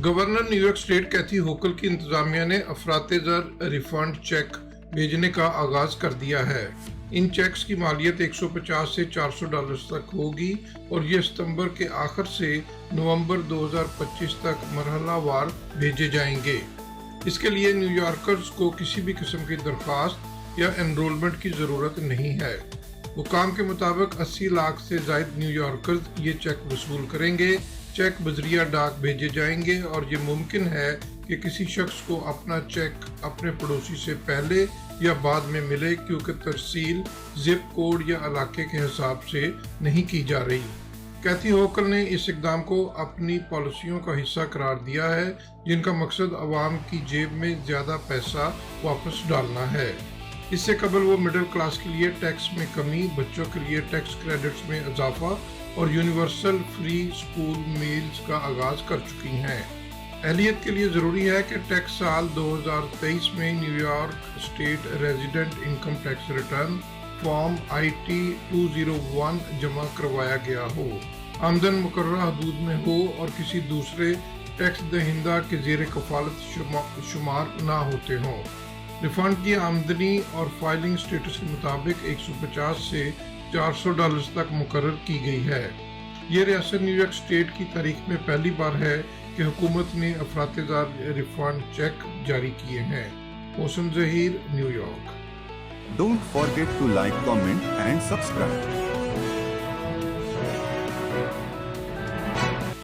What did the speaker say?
Governor New York state कैथी होकल की इंतजामिया ने अफरात-ए-ज़र रिफंड चेक भेजने का आगाज कर दिया है। इन चेक्स की मालियत 150 से $400 तक होगी और ये सितंबर के आखिर से नवंबर 2025 तक मरहलावार भेजे जाएंगे। इसके लिए न्यूयॉर्कर्स को किसी भी किस्म की दरख्वास्त या एनरोलमेंट की जरूरत नहीं है। हुकाम के मुताबिक 80 लाख से जायद न्यूयॉर्कर्स ये चेक वसूल करेंगे। चेक बजरिया डाक भेजे जाएंगे और ये मुमकिन है कि किसी शख्स को अपना चेक अपने पड़ोसी से पहले या बाद में मिले, क्योंकि तरसील जिप कोड या इलाके के हिसाब से नहीं की जा रही। कैथी होकल ने इस इकदाम को अपनी पॉलिसियों का हिस्सा करार दिया है, जिनका मकसद अवाम की जेब में ज्यादा पैसा वापस डालना है। इससे कबल वो मिडिल क्लास के लिए टैक्स में कमी, बच्चों के लिए टैक्स क्रेडिट्स में इजाफा और यूनिवर्सल फ्री स्कूल मील्स का आगाज कर चुकी हैं। अहलियत के लिए जरूरी है कि टैक्स साल 2023 में New York state resident income tax return form IT 201 जमा करवाया गया हो, आमदन मुकर्रर हदूद में हो और किसी दूसरे टैक्स दहिंदा के ज़ेर कफालत शुमार ना होते हों। रिफंड की आमदनी और फाइलिंग स्टेटस के मुताबिक 150 से $400 तक मुकर्रर की गई है। ये रियासत न्यूयॉर्क स्टेट की तारीख में पहली बार है कि हुकूमत ने अफरात-ए-ज़र रिफंड चेक जारी किए हैं। Mohsin Zaheer, New York. Don't forget to like, comment and subscribe.